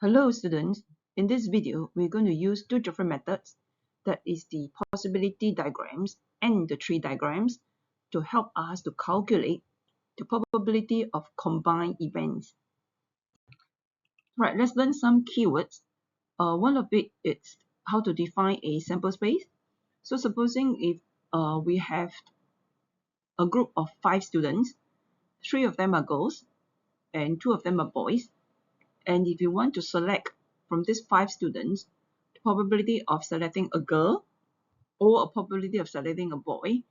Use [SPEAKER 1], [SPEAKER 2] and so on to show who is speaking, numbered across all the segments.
[SPEAKER 1] Hello students, in this video we're going to use two different methods, that is the possibility diagrams and the tree diagrams, to help us to calculate the probability of combined events. Right, let's learn some keywords. One of it is how to define a sample space. So supposing if we have a group of 5 students, 3 of them are girls and 2 of them are boys. And if you want to select from these 5 students, the probability of selecting a girl or a probability of selecting a boy,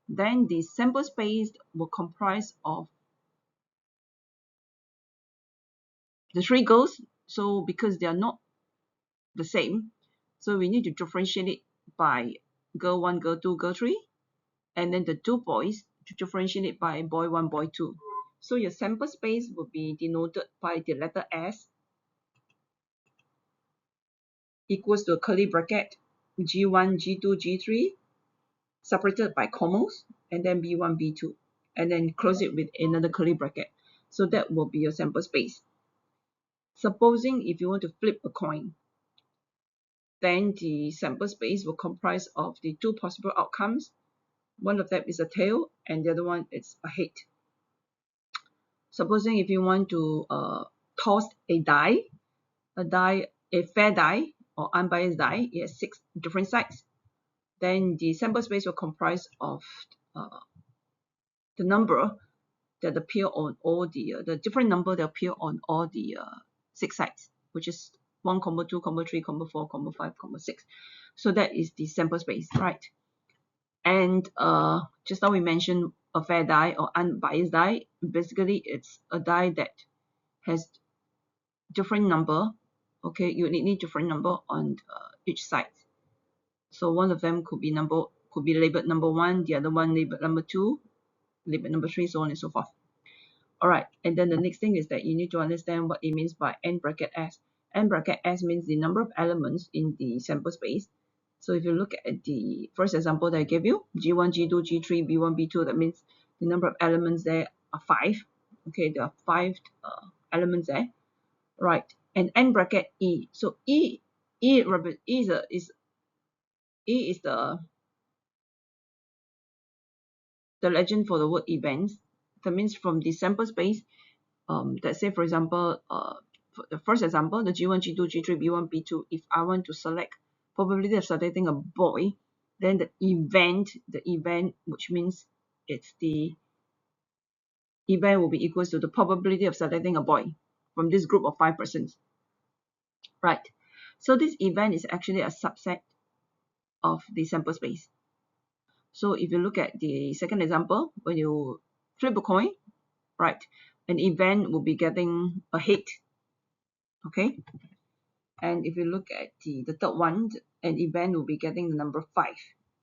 [SPEAKER 1] then the sample space will comprise of the 3 girls. So because they are not the same, so we need to differentiate it by girl 1, girl 2, girl 3, and then the 2 boys to differentiate it by boy 1, boy 2. So your sample space will be denoted by the letter S equals to a curly bracket G1, G2, G3 separated by commas, and then B1, B2, and then close it with another curly bracket. So that will be your sample space. Supposing if you want to flip a coin, then the sample space will comprise of the 2 possible outcomes. One of them is a tail and the other one is a head. Supposing if you want to toss a die, a fair die or unbiased die, it has 6 different sides, then the sample space will comprise of the number that appear on all the different number that appear on all the 6 sides, which is 1, 2, 3, 4, 5, 6. So that is the sample space, right? And just now we mentioned a fair die or unbiased die. Basically, it's a die that has different number. Okay, you need different number on each side. So one of them could be labeled number 1, the other one labeled number 2, labeled number 3, so on and so forth. Alright, and then the next thing is that you need to understand what it means by n bracket s. N bracket s means the number of elements in the sample space. So if you look at the first example that I gave you, G1, G2, G3, B1, B2, that means the number of elements there are 5. Okay, there are 5 elements there. Right, and n bracket e. So E is the legend for the word events. That means from the sample space, let's say for example, for the first example, the G1, G2, G3, B1, B2, if I want to select probability of selecting a boy, then the event, which means it's the event will be equals to the probability of selecting a boy from this group of 5 persons. Right. So this event is actually a subset of the sample space. So if you look at the second example, when you flip a coin, right, an event will be getting a head. Okay. And if you look at the third one, an event will be getting the number 5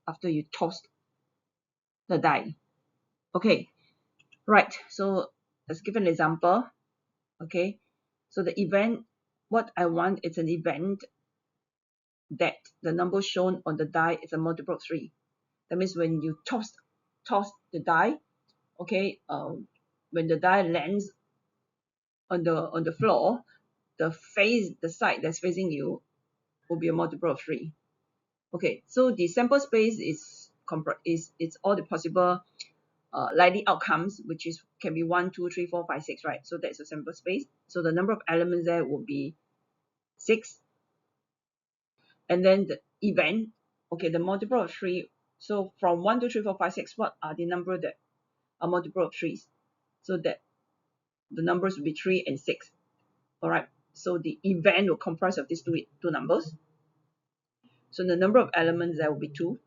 [SPEAKER 1] after you tossed the die. Okay, right. So let's give an example. Okay, so the event, what I want is an event that the number shown on the die is a multiple of 3. That means when you toss the die, okay, when the die lands on the floor, the side that's facing you will be a multiple of 3. Okay, so the sample space is it's all the possible likely outcomes, which is can be 1, 2, 3, 4, 5, 6, right? So that's a sample space. So the number of elements there will be 6. And then the event, okay, the multiple of 3. So from 1, 2, 3, 4, 5, 6, what are the number that are multiple of 3s? So that the numbers will be 3 and 6. All right. So the event will comprise of these two numbers. So the number of elements there will be 2.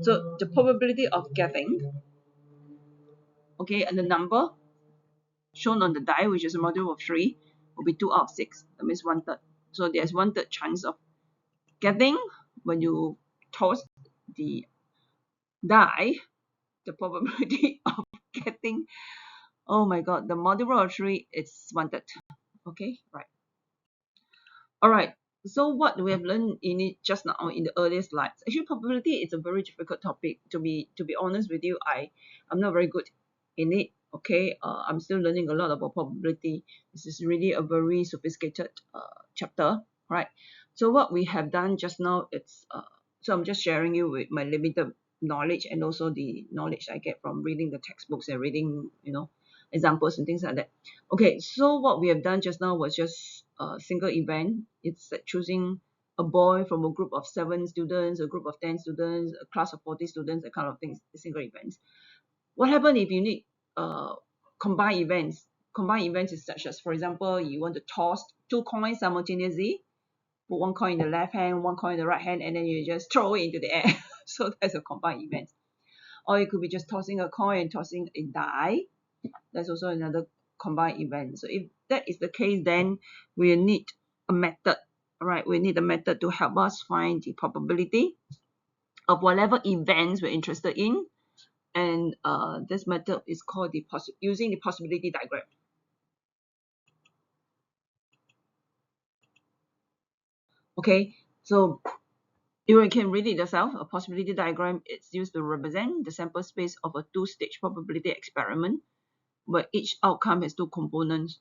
[SPEAKER 1] So the probability of getting, okay, and the number shown on the die, which is a multiple of 3, will be 2 out of 6. That means 1/3. So there's 1/3 chance of getting, when you toss the die, the probability of getting, oh my god, the multiple of 3 is 1/3. Okay, right. Alright, so what we have learned in it just now in the earlier slides. Actually, probability is a very difficult topic. To be honest with you, I'm not very good in it. Okay, I'm still learning a lot about probability. This is really a very sophisticated chapter, right? So what we have done just now, so I'm just sharing you with my limited knowledge and also the knowledge I get from reading the textbooks and reading, examples and things like that. Okay, so what we have done just now was just a single event. It's like choosing a boy from a group of 7 students, a group of 10 students, a class of 40 students, that kind of things, single events. What happens if you need uh, combined events? Combined events is such as, for example, you want to toss 2 coins simultaneously, put 1 coin in the left hand, 1 coin in the right hand, and then you just throw it into the air. So that's a combined event. Or it could be just tossing a coin and tossing a die. That's also another combined event. So if that is the case, then we need a method, right? We need a method to help us find the probability of whatever events we're interested in, and this method is called using the possibility diagram. Okay, so you can read it yourself. A possibility diagram is used to represent the sample space of a 2-stage probability experiment where each outcome has 2 components.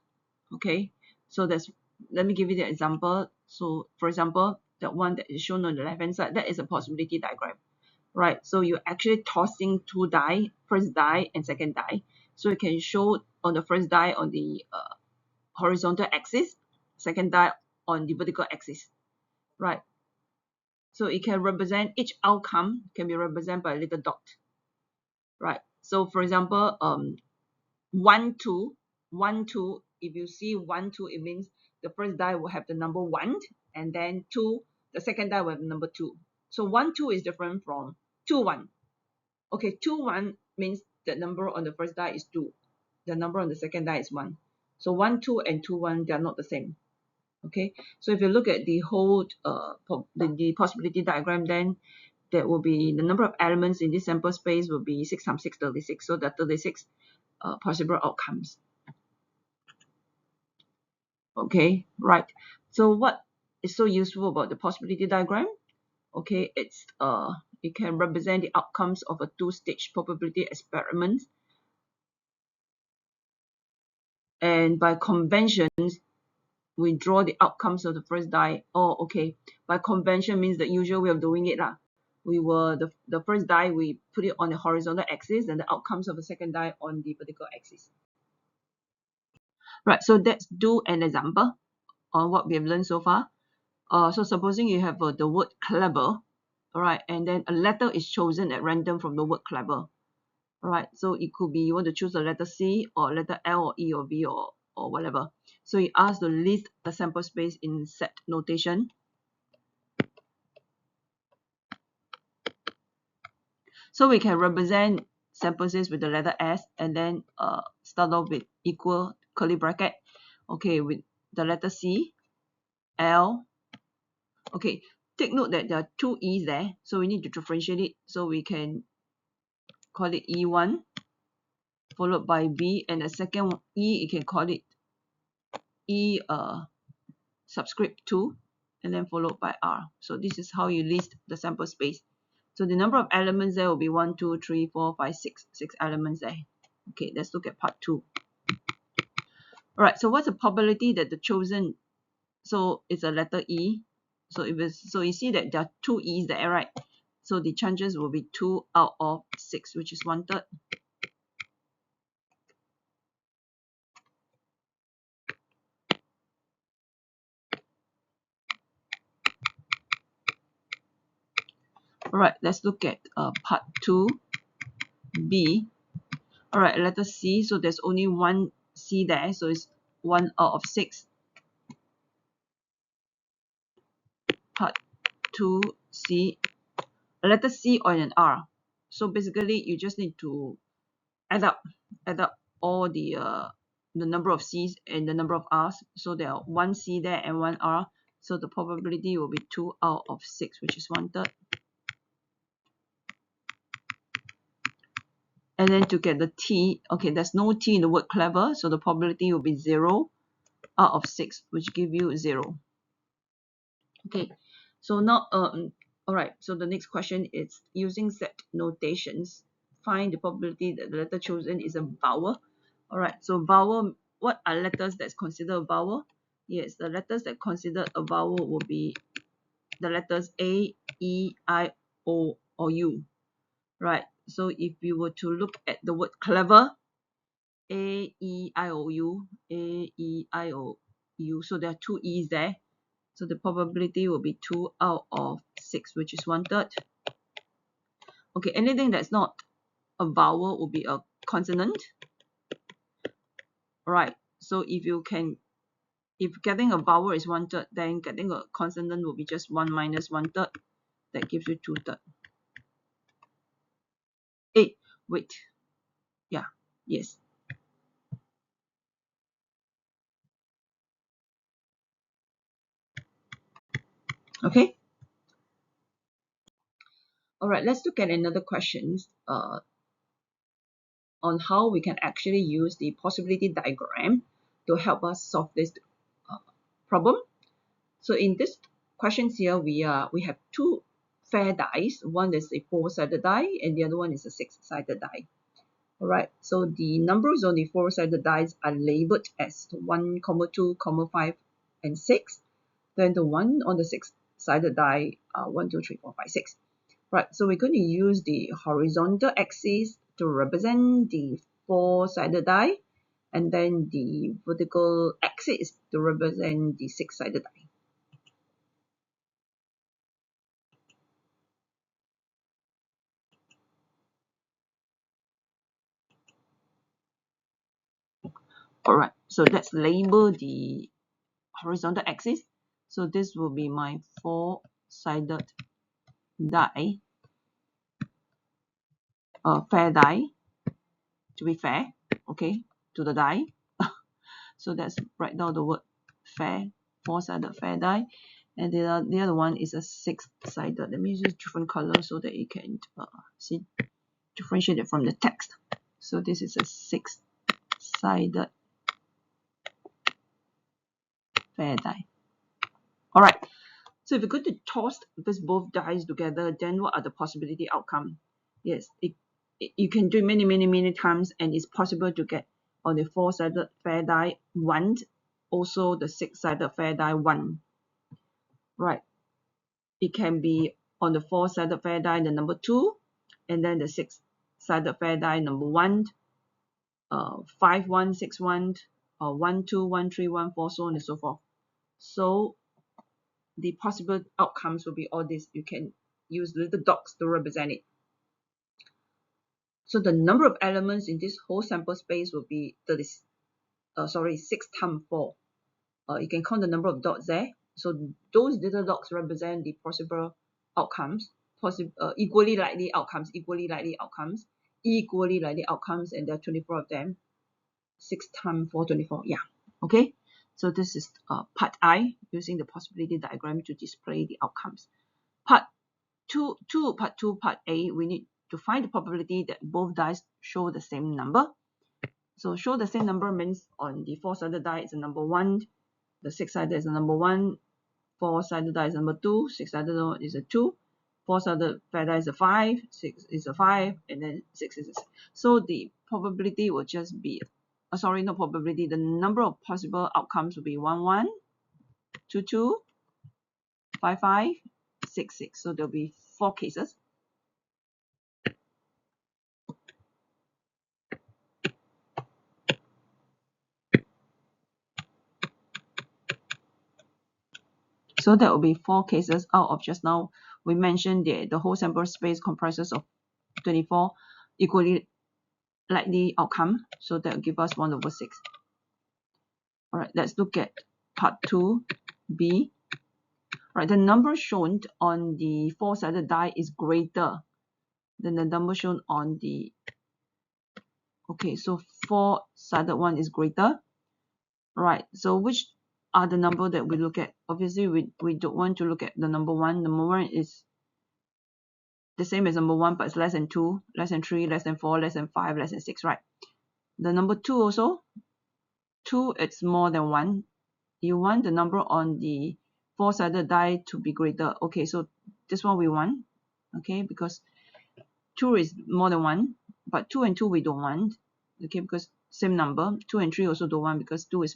[SPEAKER 1] Okay, so let me give you the example. So for example, the one that is shown on the left hand side, that is a possibility diagram, right? So you're actually tossing 2 die, first die and second die. So you can show on the first die on the horizontal axis, second die on the vertical axis, right? So it can represent, each outcome can be represented by a little dot, right? So for example, 1 2 1 2, if you see 1 2, it means the first die will have the number 1, and then 2, the second die will have the number 2. So 1 2 is different from 2 1. Okay, 2 1 means the number on the first die is 2, the number on the second die is 1. So 1 2 and 2 1, they are not the same. Okay, so if you look at the whole the possibility diagram, then there will be the number of elements in this sample space will be 6 times 6, 36. So there are 36 possible outcomes. Okay, right. So what is so useful about the possibility diagram? Okay, it can represent the outcomes of a 2-stage probability experiment, and by conventions we draw the outcomes of the first die. Oh, okay. By convention means the usual way of doing it lah. We were the first die, we put it on the horizontal axis, and the outcomes of the second die on the vertical axis. Right. So let's do an example on what we have learned so far. So supposing you have the word clever, all right, and then a letter is chosen at random from the word clever. All right. So it could be you want to choose the letter C or letter L or E or V or whatever. So you ask to list the sample space in set notation. So we can represent sample space with the letter S, and then start off with equal curly bracket. Okay, with the letter C, L. Okay, take note that there are 2 E's there, so we need to differentiate it. So we can call it E1 followed by B, and the second E, you can call it E subscript 2, and then followed by R. So this is how you list the sample space. So the number of elements there will be 1 2 3 4 5 6 elements there. Okay, let's look at part 2. All right, so what's the probability that the chosen, so it's a letter E. So so you see that there are 2 E's there, right? So the chances will be 2 out of 6, which is 1/3. All right, let's look at part 2B. All right, letter C. So there's only 1 C there, so it's 1 out of 6. Part 2C, a letter C or an R. So basically, you just need to add up all the number of C's and the number of R's. So there are 1 C there and 1 R. So the probability will be 2 out of 6, which is 1/3. And then to get the T, okay, there's no T in the word clever, so the probability will be 0 out of 6, which give you 0. Okay, so now all right, so the next question is using set notations, find the probability that the letter chosen is a vowel. Alright, so vowel, what are letters that's considered a vowel? Yes, the letters that considered a vowel will be the letters A, E, I, O, or U. Right, so if you were to look at the word clever, A, E, I, O, U, A, E, I, O, U, so there are two E's there. So the probability will be 2 out of 6, which is 1/3. Okay, anything that's not a vowel will be a consonant. Right, so if getting a vowel is 1/3, then getting a consonant will be just 1 minus 1/3. That gives you 2/3. Wait. Yeah, yes. Okay. All right, let's look at another question on how we can actually use the possibility diagram to help us solve this uh, problem. So in this questions here, we have two fair dice. One is a 4-sided die, and the other one is a 6-sided die. All right. So the numbers on the 4-sided dice are labeled as 1, 2, 5, and 6. Then the one on the 6-sided die are 1, 2, 3, 4, 5, 6. Right. So we're going to use the horizontal axis to represent the 4-sided die, and then the vertical axis to represent the 6-sided die. Alright, so let's label the horizontal axis. So this will be my 4-sided die, fair die, to be fair, okay, to the die. So let's write down the word fair, 4-sided fair die. And the other one is a 6-sided. Let me use different color so that you can see, differentiate it from the text. So this is a 6-sided fair die. Alright, so if you're going to toss this both dice together, then what are the possibility outcome? Yes, you can do it many times, and it's possible to get on the 4-sided fair die 1, also the 6-sided fair die 1. Right, it can be on the 4-sided fair die the number 2, and then the 6-sided fair die number 1, 5, 1, 6, 1, 1, 2, 1, 3, 1, 4, so on and so forth. So the possible outcomes will be all this. You can use little dots to represent it. So the number of elements in this whole sample space will be 6 times 4. You can count the number of dots there. So those little dots represent the possible outcomes, equally likely outcomes, and there are 24 of them. 6 times 4, 24. Yeah. Okay. So this is part I, using the possibility diagram to display the outcomes. Part 2, part A, we need to find the probability that both dice show the same number. So show the same number means on the 4-sided die is a number 1, the 6-sided is a number 1, 4-sided die is number 2, 6-sided is a 2, 4-sided fair die is a 5, 6 is a 5, and then 6 is a 6. So the probability will just be, not probability, the number of possible outcomes will be 1, 1, 2, 2, 5, 5, 6, 6. So there'll be 4 cases. So that will be 4 cases out of just now. We mentioned the whole sample space comprises of 24 equally likely outcome. So that will give us 1/6. Alright, let's look at part 2b. Right, the number shown on the 4-sided die is greater than the number shown on the, okay, so 4-sided one is greater. Right, so which are the number that we look at? Obviously, we don't want to look at the number 1. Number 1 is the same as number 1, but it's less than 2, less than 3, less than 4, less than 5, less than 6, right? The number 2 also, 2, it's more than 1. You want the number on the 4-sided die to be greater. Okay, so this one we want, okay, because 2 is more than 1, but 2 and 2 we don't want, okay, because same number. 2 and 3 also don't want because 2 is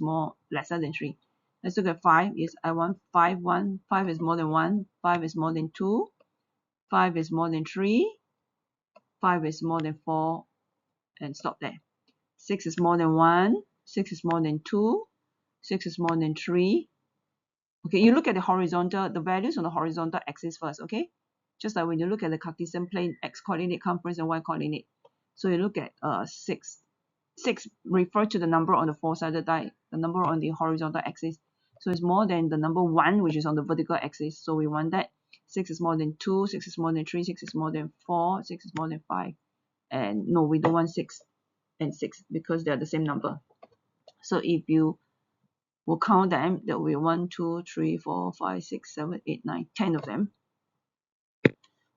[SPEAKER 1] lesser than 3. Let's look at 5. Yes, I want 5, 1. 5 is more than 1. 5 is more than 2. 5 is more than 3. 5 is more than 4. And stop there. 6 is more than 1. 6 is more than 2. 6 is more than 3. Okay, you look at the values on the horizontal axis first, okay? Just like when you look at the Cartesian plane, x coordinate comes first and y coordinate. So you look at 6. 6 refer to the number on the four-sided die, the number on the horizontal axis. So it's more than the number 1, which is on the vertical axis. So we want that. 6 is more than 2, 6 is more than 3, 6 is more than 4, 6 is more than 5. And no, we don't want 6 and 6 because they're the same number. So if you will count them, that will be 1, 2, 3, 4, 5, 6, 7, 8, 9, 10 of them.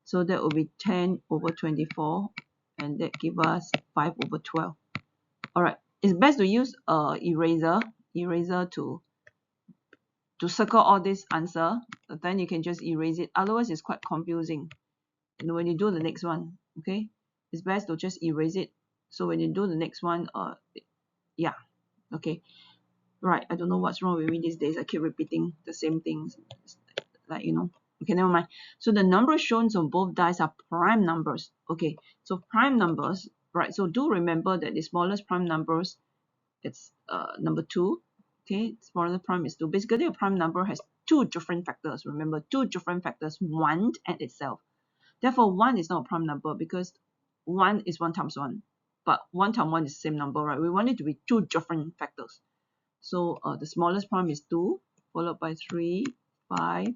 [SPEAKER 1] So that will be 10 over 24, and that gives us 5 over 12. Alright, it's best to use eraser to circle all this answer. Then you can just erase it. Otherwise, it's quite confusing. And when you do the next one, okay, it's best to just erase it. So when you do the next one, yeah, okay. Right, I don't know what's wrong with me these days. I keep repeating the same things, like, you know. Okay, never mind. So the numbers shown on both dies are prime numbers. Okay, so prime numbers, right? So do remember that the smallest prime numbers, it's number 2. Okay, smallest prime is 2. Basically, a prime number has 2 different factors. Remember, 2 different factors, 1 and itself. Therefore, 1 is not a prime number because 1 is 1 times 1. But 1 times 1 is the same number, right? We want it to be 2 different factors. So the smallest prime is 2, followed by 3, 5,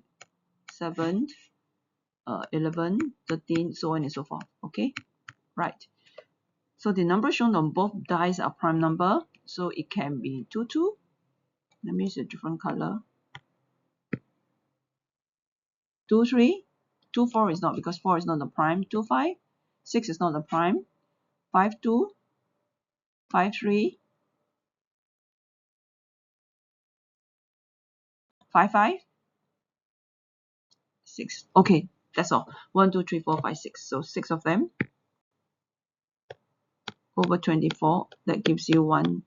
[SPEAKER 1] 7, 11, 13, so on and so forth. Okay, right. So the number shown on both dies are prime number. So it can be 2, 2. That means a different color. 2, 3. 2, 4 is not because 4 is not the prime. 2, 5. 6 is not the prime. 5, 2. 5, 3. 5, 5. 6. Okay, that's all. 1, 2, 3, 4, 5, 6. So 6 of them over 24. That gives you 1/4.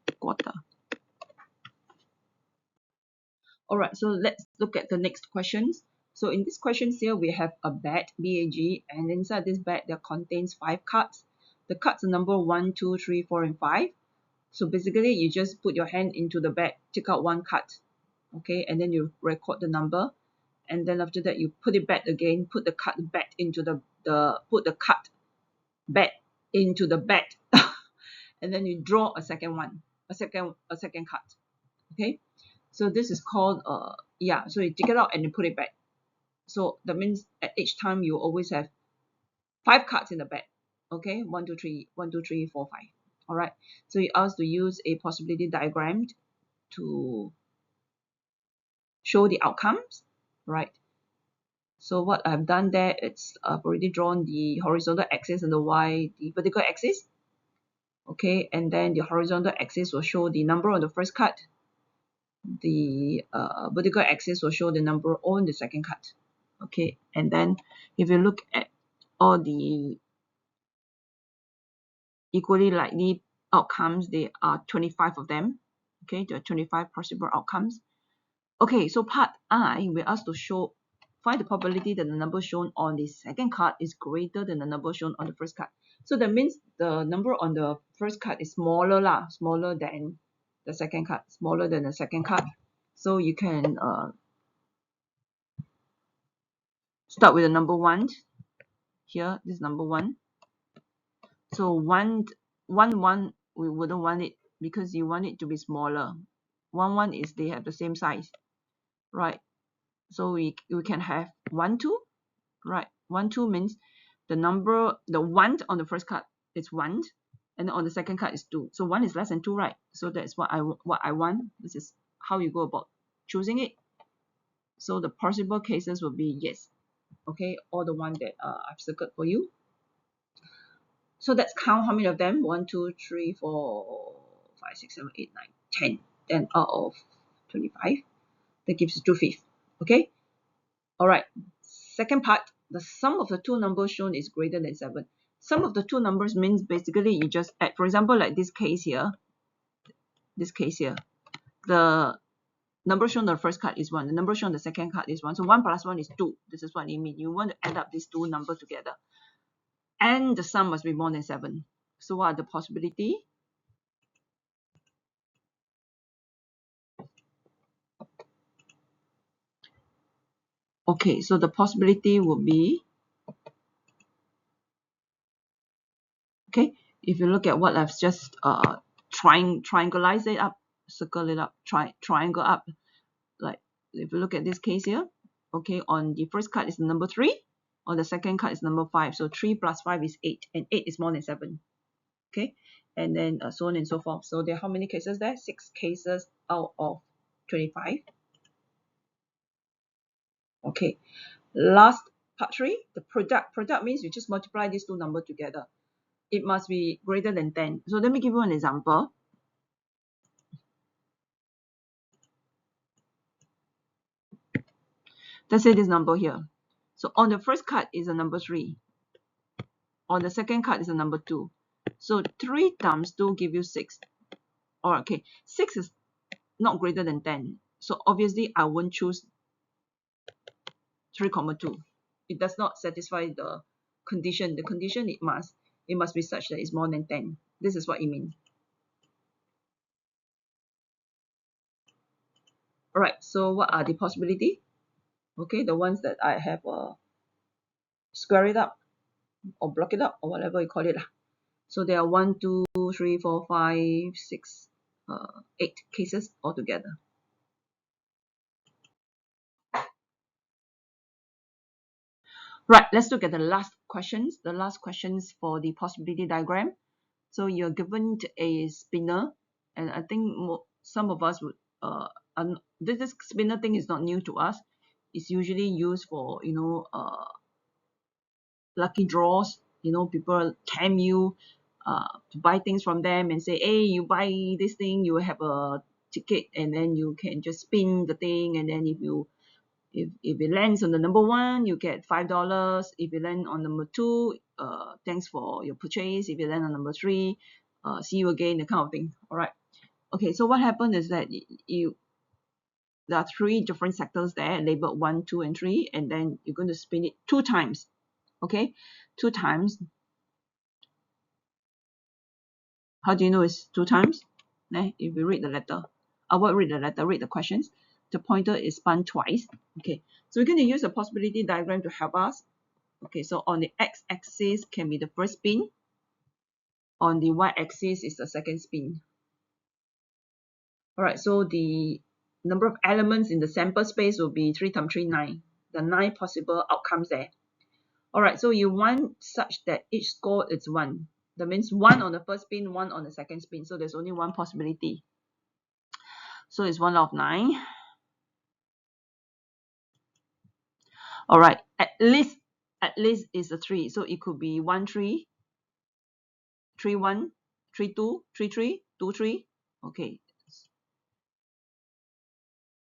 [SPEAKER 1] Alright, so let's look at the next questions. So in this questions here, we have a bag, B-A-G, and inside this bag there contains 5 cards. The cards are number 1, 2, 3, 4, and 5. So basically, you just put your hand into the bag, take out one card, okay, and then you record the number, and then after that you put it back again, put the card back into put the card back into the bag, and then you draw a second one, a second card, okay. So this is called yeah. So you take it out and you put it back. So that means at each time you always have 5 cards in the bag. Okay, 1, 2, 3, 1, 2, 3, 4, 5. All right. So you asked to use a possibility diagram to show the outcomes, right? So what I've done there, I've already drawn the horizontal axis and the vertical axis. Okay, and then the horizontal axis will show the number on the first card. The vertical axis will show the number on the second card. Okay, and then if you look at all the equally likely outcomes, there are 25 of them. Okay, there are 25 possible outcomes. Okay, so part I, we're asked to find the probability that the number shown on the second card is greater than the number shown on the first card. So that means the number on the first card is smaller than the second card, smaller than the second card. So you can start with the number 1. Here, this is number 1. So 1, 1, 1, we wouldn't want it because you want it to be smaller. 1, 1 is they have the same size, right? So we can have 1, 2, right? 1, 2 means the 1 on the first card is 1, and on the second card is 2. So 1 is less than 2, right? So that's what I want. This is how you go about choosing it. So the possible cases will be yes. Okay, all the one that I've circled for you. So let's count how many of them. 1, 2, 3, 4, 5, 6, 7, 8, 9, 10. Then out of 25, that gives you 2/5. Okay. All right. Second part, the sum of the two numbers shown is greater than 7. Sum of the two numbers means basically you just add. For example, like this case here, this case here, the number shown on the first card is 1. The number shown on the second card is 1. So 1 plus 1 is 2. This is what it means. You want to add up these two numbers together. And the sum must be more than 7. So what are the possibility? Okay, so the possibility would be, okay, if you look at what I've just triangulized it up, circle it up, triangle up, like if you look at this case here, okay, on the first card is the number 3, on the second card is number 5, so 3 plus 5 is 8, and 8 is more than 7, okay, and then so on and so forth. So there are how many cases there? 6 cases out of 25. Okay, last part 3, the product means you just multiply these two numbers together. It must be greater than 10. So let me give you an example. Let's say this number here. So on the first card is a number 3. On the second card is a number 2. So 3 times 2 give you 6. Or okay, 6 is not greater than 10. So obviously I won't choose 3, 2. It does not satisfy the condition. The condition it must be such that it's more than 10. This is what it means. Alright, so what are the possibility? Okay, the ones that I have square it up or block it up or whatever you call it. So there are 1, 2, 3, 4, 5, 6, 8 cases altogether. Right, let's look at the last questions. The last questions for the possibility diagram. So you're given a spinner, and I think some of us would this spinner thing is not new to us. It's usually used for lucky draws. People tempt you to buy things from them and say, hey, you buy this thing, you will have a ticket, and then you can just spin the thing, and then if it lands on the number 1, you get $5. If you land on number 2, thanks for your purchase. If you land on number 3, see you again, the kind of thing. All right. Okay, so what happened is that there are 3 different sectors there labeled 1, 2, and 3, and then you're going to spin it 2 times. Okay, 2 times. How do you know it's 2 times? If you read the letter, I will read the letter, read the questions. The pointer is spun twice. Okay, so we're going to use a possibility diagram to help us. Okay, so on the x-axis can be the first spin. On the y-axis is the second spin. Alright, so the number of elements in the sample space will be 3 times 3, 9. The 9 possible outcomes there. Alright, so you want such that each score is 1. That means 1 on the first spin, 1 on the second spin. So there's only one possibility. So it's 1 out of 9. Alright, at least is a 3. So it could be 1, 3, 3, 1, 3, 2, 3, 3, 2, 3. Okay.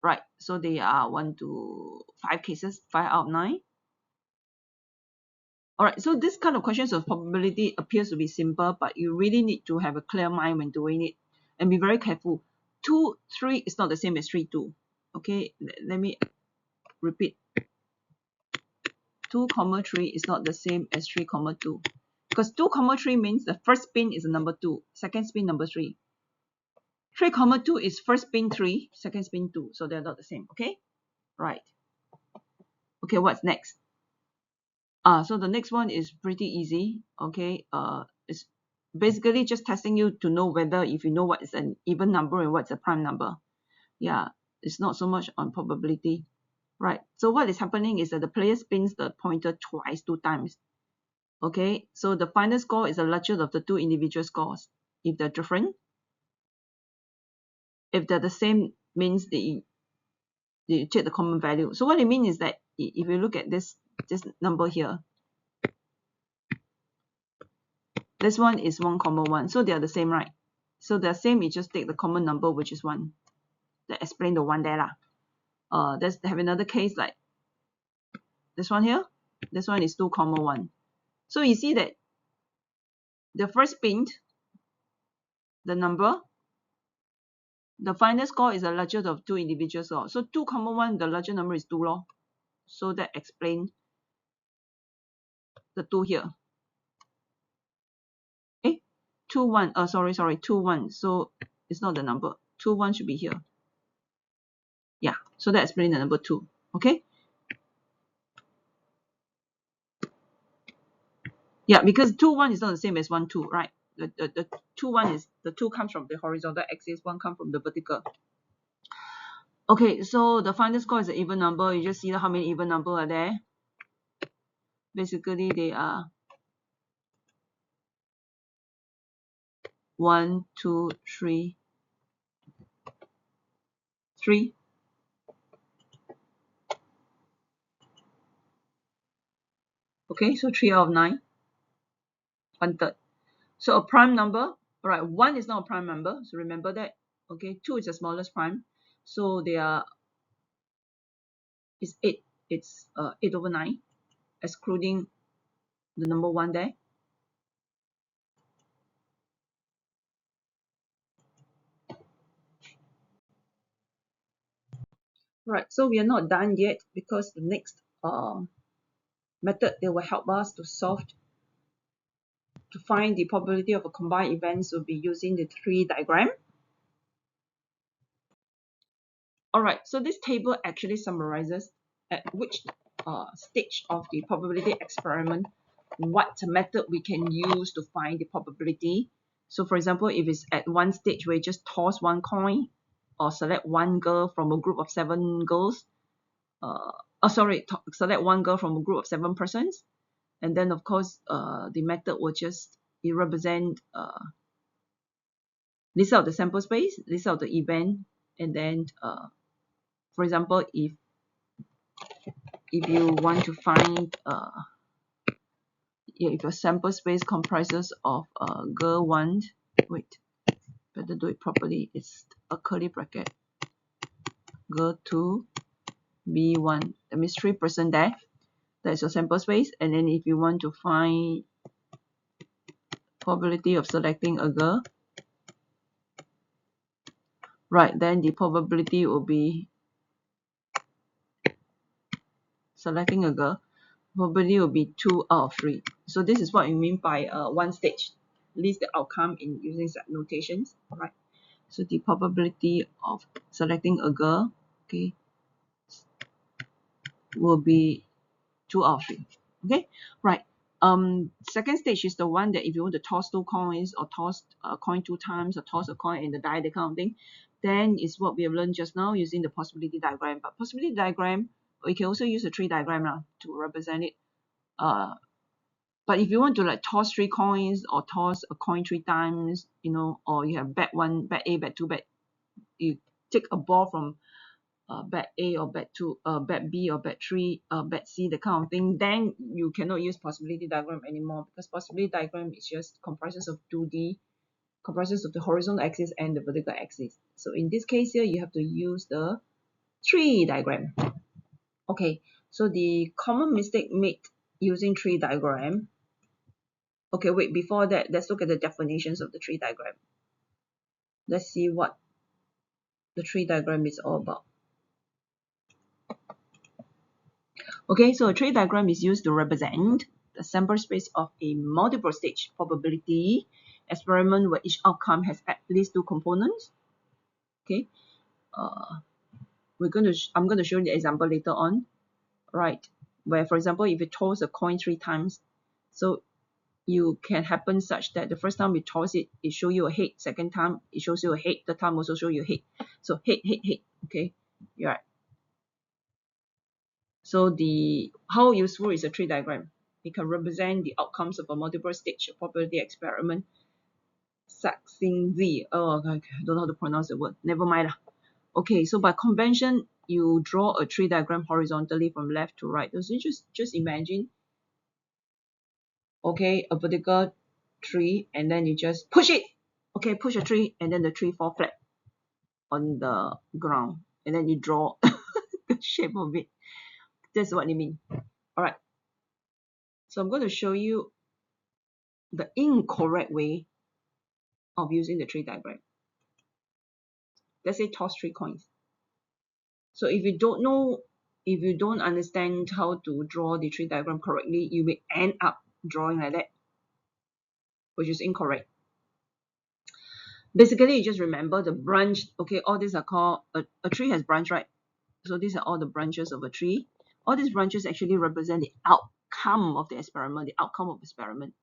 [SPEAKER 1] Right, so they are 1 to 5 cases, 5 out of 9. Alright, so this kind of questions of probability appears to be simple, but you really need to have a clear mind when doing it and be very careful. 2, 3 is not the same as 3, 2. Okay, let me repeat. 2, 3 is not the same as 3, 2. Because 2, 3 means the first spin is a number 2, second spin number 3. 3, 2 is first spin 3, second spin 2. So they're not the same, okay? Right. Okay, what's next? So the next one is pretty easy, okay? It's basically just testing you to know whether if you know what is an even number and what's a prime number. Yeah, it's not so much on probability. Right, so what is happening is that the player spins the pointer twice, 2 times. Okay, so the final score is the larger of the 2 individual scores. If they're different, if they're the same, means you take the common value. So what it means is that if you look at this number here, this one is 1, 1. So they are the same, right? So they're same, you just take the common number, which is 1. That explain the 1 there lah. Let's have another case like this one here. This one is 2, 1. So you see that the first spin, the number The final score is the larger of two individuals. So 2, 1, the larger number is 2 lor. So that explains the 2 here. 2, 1. Sorry, 2, 1. So it's not the number. 2, 1 should be here. Yeah, so that explains the number 2. Okay? Yeah, because 2, 1 is not the same as 1, 2, right? The 2, 1 is, the 2 comes from the horizontal axis, 1 comes from the vertical. Okay, so the final score is an even number. You just see how many even numbers are there. Basically, they are 1, 2, 3, 3. Okay, so 3 out of 9, 1/3. So a prime number, right? 1 is not a prime number, so remember that. Okay, 2 is the smallest prime, so they are is 8. It's 8 over 9, excluding the number 1 there. Right, so we are not done yet, because the next method that will help us to solve, to find the probability of a combined events, will be using the tree diagram. Alright, so this table actually summarizes at which stage of the probability experiment what method we can use to find the probability. So for example, if it's at one stage where you just toss one coin or select one girl from a group of 7 girls, select one girl from a group of 7 persons, and then of course the method will just represent list out the sample space, list out the event, and then for example, if you want to find if your sample space comprises of girl 1, wait, better do it properly, it's a curly bracket, girl 2, B1, that means 3 person there, that's your sample space. And then if you want to find probability of selecting a girl, right, then the probability will be selecting a girl, probability will be 2 out of 3. So this is what we mean by one stage, list the outcome in using set notations. Alright, so the probability of selecting a girl, okay, will be 2 out of 3. Okay, right. Second stage is the one that if you want to toss 2 coins, or toss a coin 2 times, or toss a coin in the die, that kind of thing, then is what we have learned just now using the possibility diagram. But possibility diagram, we can also use a tree diagram now to represent it. But if you want to like toss 3 coins, or toss a coin 3 times, you know, or you have bet 1, bet A, bet 2, bet, you take a ball from bet A or bet 2, bet B or bet 3, bet C, the kind of thing, then you cannot use possibility diagram anymore, because possibility diagram is just comprises of 2D, comprises of the horizontal axis and the vertical axis. So in this case here, you have to use the tree diagram. Okay, so the common mistake made using tree diagram. Okay, wait, before that, let's look at the definitions of the tree diagram. Let's see what the tree diagram is all about. Okay, so a tree diagram is used to represent the sample space of a multiple stage probability experiment where each outcome has at least 2 components. Okay, I'm going to show you the example later on, right? Where, for example, if you toss a coin 3 times, so you can happen such that the first time you toss it, it shows you a head. Second time, it shows you a head. The time also show you a head. So head, head, head. Okay, you're right. So how useful is a tree diagram? It can represent the outcomes of a multiple stage probability experiment succinctly. Oh, I don't know how to pronounce the word. Never mind lah. Okay, so by convention, you draw a tree diagram horizontally from left to right. So you just imagine, okay, a vertical tree, and then you just push it. Okay, push a tree, and then the tree fall flat on the ground, and then you draw the shape of it. That's what you mean. All right. So I'm going to show you the incorrect way of using the tree diagram. let's say toss 3 coins. So if you don't know, if you don't understand how to draw the tree diagram correctly, you may end up drawing like that, which is incorrect. Basically, you just remember the branch. Okay, all these are called, a tree has branch, right? So these are all the branches of a tree. All these branches actually represent the outcome of the experiment, the outcome of the experiment.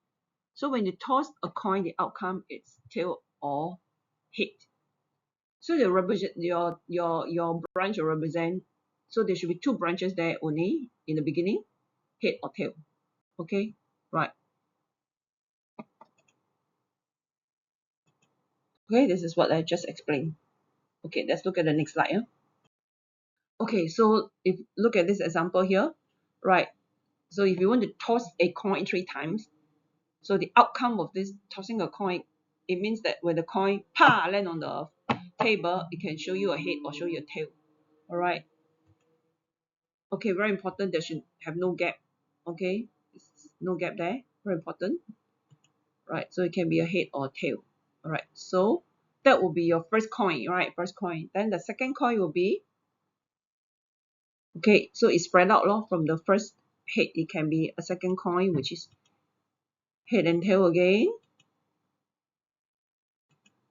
[SPEAKER 1] So when you toss a coin, the outcome is tail or head. So the represent your branch will represent. So there should be 2 branches there only in the beginning, head or tail. Okay, right. Okay, this is what I just explained. Okay, let's look at the next slide. Okay, so if look at this example here, right? So if you want to toss a coin 3 times, so the outcome of this tossing a coin, it means that when the coin land on the table, it can show you a head or show you a tail. All right. Okay, very important. There should have no gap. Okay, no gap there. Very important. Right. So it can be a head or a tail. All right. So that will be your first coin. Right. First coin. Then the second coin will be, okay. So it's spread out from the first head. It can be a second coin, which is head and tail again.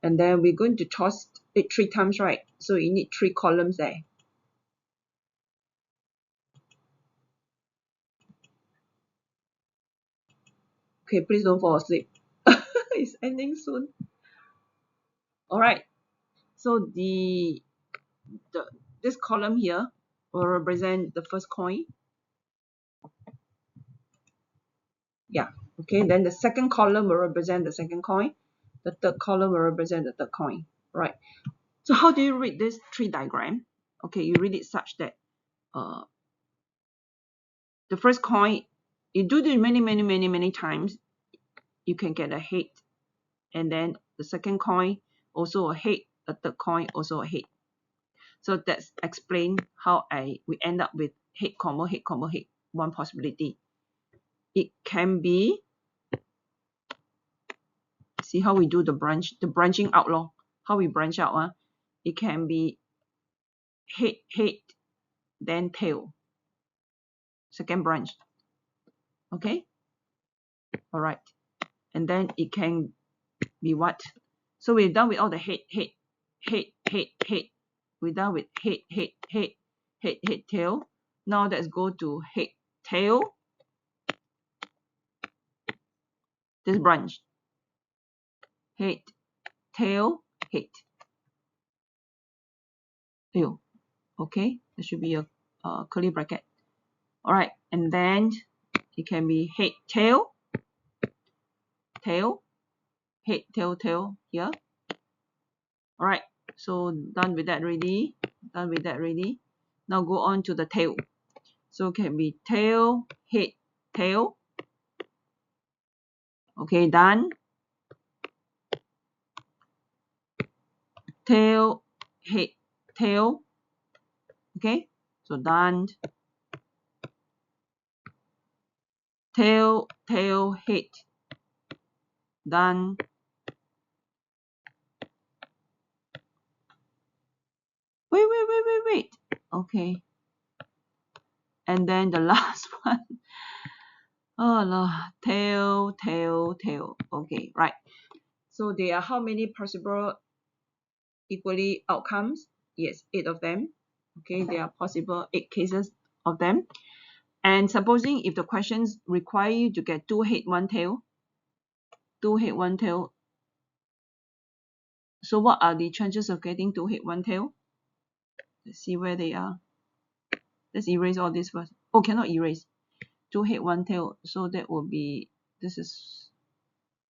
[SPEAKER 1] And then we're going to toss it 3 times, right? So you need 3 columns there. Okay, please don't fall asleep. It's ending soon. All right. So this column here will represent the first coin. Yeah. Okay. Then the second column will represent the second coin. The third column will represent the third coin. Right. So how do you read this tree diagram? Okay, you read it such that the first coin, you do this many times, you can get a head. And then the second coin also a head, the third coin also a head. So that's explain how we end up with head, head, head. One possibility. It can be, see how we do the branching out how we branch out. It can be head, then tail. Second branch. Okay? Alright. And then it can be what? So we're done with all the head. We're done with head, tail. Now let's go to head, tail. This branch. Head, tail, head. Tail. Okay, there should be a curly bracket. Alright, and then it can be head, tail, head, tail here. Alright, so done with that already. Now go on to the tail. So it can be tail, head, tail. Okay, done. Tail, head, tail. Okay, so done. Tail, head. Done. Wait. Okay. And then the last one. Oh no, tail. Okay, right. So there are how many possible equally outcomes? Yes, 8 of them. Okay, there are possible 8 cases of them. And supposing if the questions require you to get 2 head, 1 tail, 2 head, 1 tail. So what are the chances of getting 2 head, 1 tail? Let's see where they are. Let's erase all this first. Oh, cannot erase. 2 head, 1 tail. So that will be, this is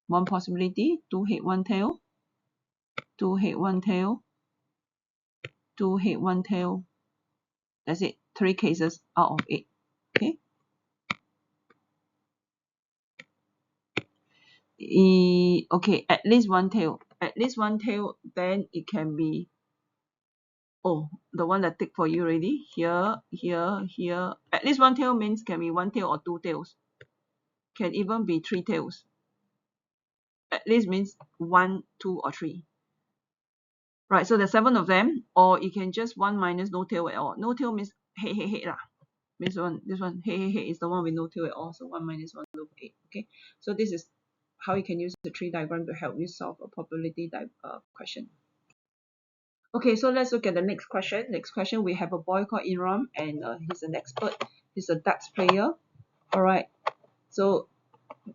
[SPEAKER 1] one possibility. 2 head, 1 tail. 2 head, 1 tail. 2 head, 1 tail. That's it. 3 cases out of 8. Okay. Okay, at least 1 tail. At least 1 tail, then it can be, oh, the one that tick for you already. Here. At least 1 tail means can be 1 tail or 2 tails. Can even be 3 tails. At least means 1, 2, or 3. Right, so there's 7 of them, or you can just 1 minus no tail at all. No tail means hey lah. This one hey is the one with no tail at all. So 1 minus 1 over 8. Okay, so this is how you can use the tree diagram to help you solve a probability question. Okay, so let's look at the next question. Next question, we have a boy called Iram, and he's an expert. He's a darts player. All right, so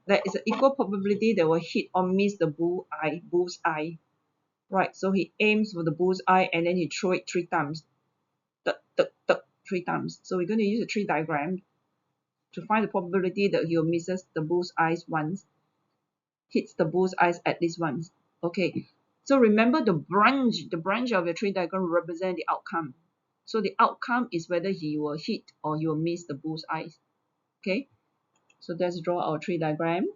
[SPEAKER 1] there is an equal probability that will hit or miss the bull's eye. Right, so he aims for the bull's eye and then he throw it 3 times. Tuck, 3 times. So we're going to use a tree diagram to find the probability that he misses the bull's eyes once, hits the bull's eyes at least once. Okay, so remember the branch of your tree diagram represent the outcome. So the outcome is whether he will hit or he will miss the bull's eyes. Okay, so let's draw our tree diagram.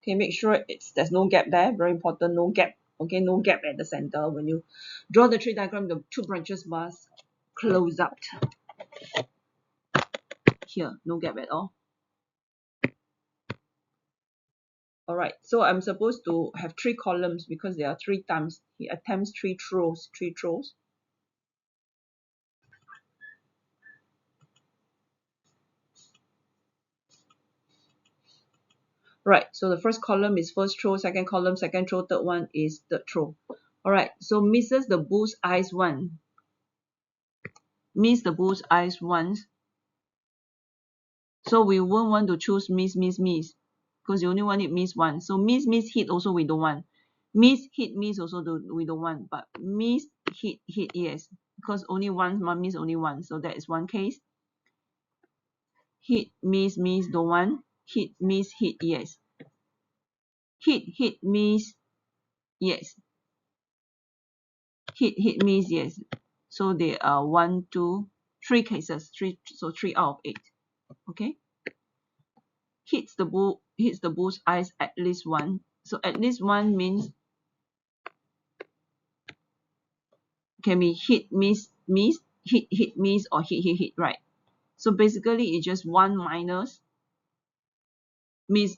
[SPEAKER 1] Okay, make sure there's no gap there. Very important, no gap. Okay, no gap at the center. When you draw the tree diagram, the 2 branches must close out. Here, no gap at all. Alright, so I'm supposed to have 3 columns because there are 3 times. He attempts 3 throws. Right, so the first column is first throw, second column, second throw, third one is third throw. Alright, so misses the bull's eyes once. Miss the bull's eyes once. So we won't want to choose miss, because you only want it miss once. So miss, hit also we don't want. Miss, hit, miss also we don't want. But miss, hit, yes. Because only once, miss only once. So that is one case. Hit, miss, don't want. Hit, miss, hit, yes. Hit, miss, yes. Hit, miss, yes. So there are 1, 2, 3 cases. So 3 out of 8. Okay. Hits the bull's eyes at least one. So at least one means can be hit, miss, hit, miss, or hit, right? So basically it's just 1 minus miss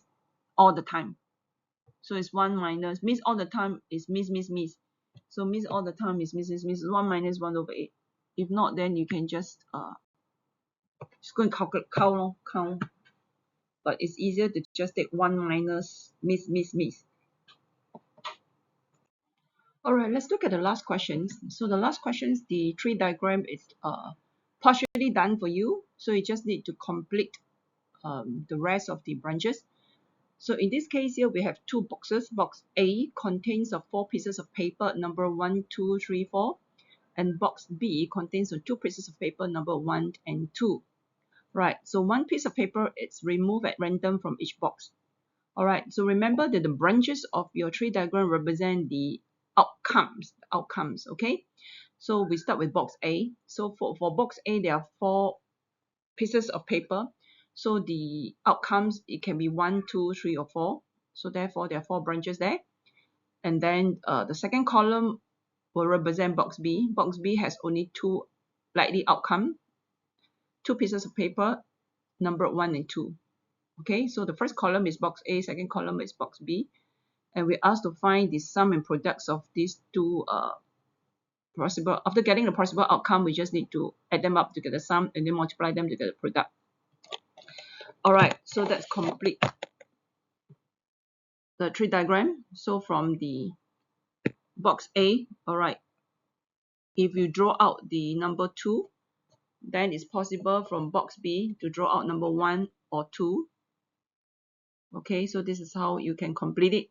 [SPEAKER 1] all the time. So it's 1 minus miss all the time is miss. So miss all the time is miss. 1 minus 1 over 8. If not, then you can just go and count. But it's easier to just take 1 minus miss. Alright, let's look at the last questions. So the last questions, the tree diagram is partially done for you. So you just need to complete the rest of the branches. So in this case here, we have 2 boxes. Box A contains of 4 pieces of paper, number 1, 2, 3, 4. And box B contains of 2 pieces of paper, number 1 and 2. Right, so 1 piece of paper is removed at random from each box. Alright, so remember that the branches of your tree diagram represent the outcomes, okay? So we start with box A. So for box A, there are 4 pieces of paper. So the outcomes, it can be 1, 2, 3, or 4. So therefore, there are 4 branches there. And then the second column will represent box B. Box B has only 2 likely outcome, 2 pieces of paper, numbered 1 and 2. Okay, so the first column is box A, second column is box B. And we're asked to find the sum and products of these 2 possible. After getting the possible outcome, we just need to add them up to get the sum and then multiply them to get the product. Alright, so that's complete the tree diagram. So from the box A, alright, if you draw out the number 2, then it's possible from box B to draw out number 1 or 2. Okay, so this is how you can complete it.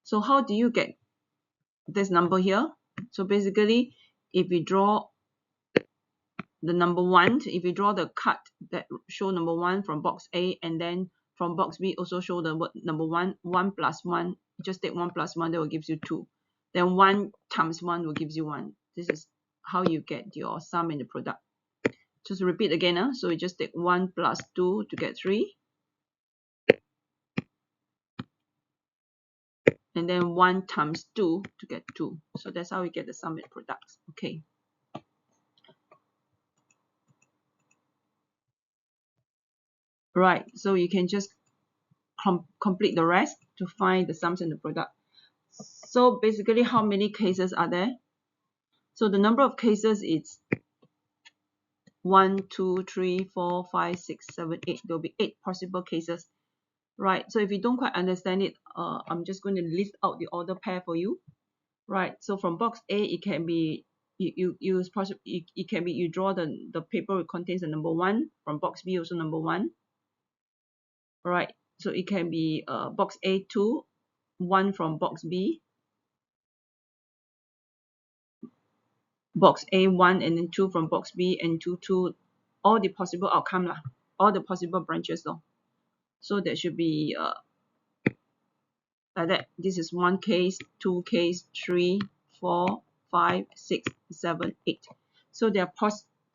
[SPEAKER 1] So how do you get this number here? So basically, if we draw the number 1, if you draw the card that show number 1 from box A, and then from box B also show the word number 1, 1 plus 1, just take 1 plus 1, that will give you 2. Then 1 times 1 will give you 1. This is how you get your sum and the product. Just repeat again. So you just take 1 plus 2 to get 3. And then 1 times 2 to get 2. So that's how we get the sum and products. Okay. Right, so you can just complete the rest to find the sums and the product. So basically, how many cases are there? So the number of cases is 1, 2, 3, 4, 5, 6, 7, 8. There will be 8 possible cases, right? So if you don't quite understand it, I'm just going to list out the order pair for you, right? So from box A, it can be it can be you draw the paper that contains the number 1. From box B also number 1, right? So it can be box A2, 1 from box B, box A1 and then 2 from box B, and 2, all the possible outcome lah, all the possible branches though. So there should be like that. This is 1 case, 2 case, 3, 4, 5, 6, 7, 8. So there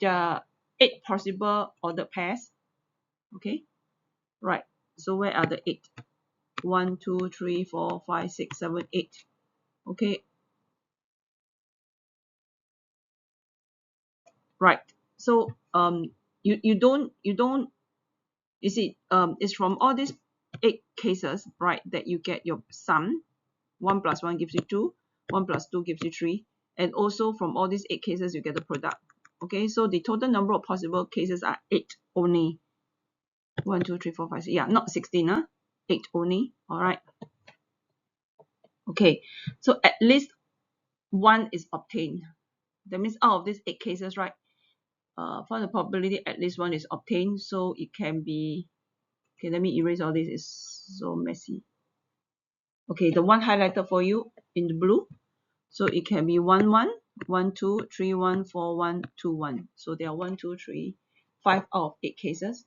[SPEAKER 1] are 8 possible ordered pairs. Okay, right. So where are the 8? 1, 2, 3, 4, 5, 6, 7, 8. Okay, right. So you don't you see it's from all these 8 cases, right, that you get your sum. 1 plus 1 gives you 2, 1 plus 2 gives you 3, and also from all these 8 cases you get the product. Okay, so the total number of possible cases are 8 only. 1, 2, 3, 4, 5, 6. Yeah, not 16, 8 only. All right. Okay, so at least 1 is obtained. That means out of these 8 cases, right, for the probability at least 1 is obtained. So it can be, okay, let me erase all this, it's so messy. Okay, the one highlighted for you in the blue, so it can be 1, 1, 1, 2, 3, 1, 4, 1, 2, 1. So there are 1, 2, 3, 5 out of 8 cases.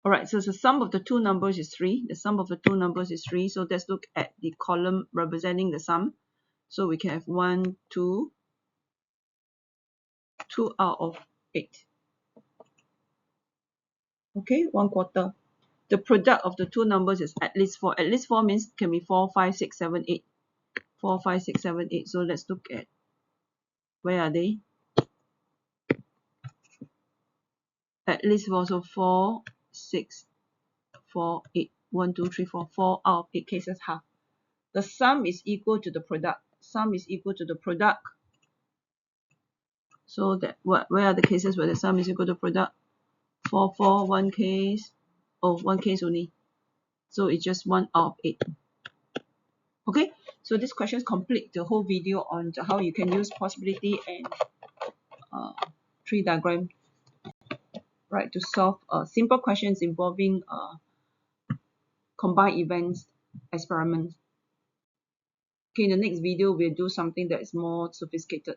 [SPEAKER 1] All right, so the sum of the two numbers is 3. The sum of the two numbers is 3. So let's look at the column representing the sum. So we can have 1, 2, 2 out of 8. Okay, 1/4. The product of the two numbers is at least 4. At least 4 means can be 4, 5, 6, 7, 8. 4, 5, 6, 7, 8. So let's look at where are they? At least also 4, 6, 4, 8. 1, 2, 3, 4. 4 out of 8 cases half. The sum is equal to the product. Sum is equal to the product. So that where are the cases where the sum is equal to product? 4, 4, 1 case. Oh, 1 case only. So it's just 1 out of 8. Okay, so this question complete the whole video on how you can use possibility and tree diagram, right, to solve simple questions involving combined events experiments. Okay, in the next video we'll do something that is more sophisticated.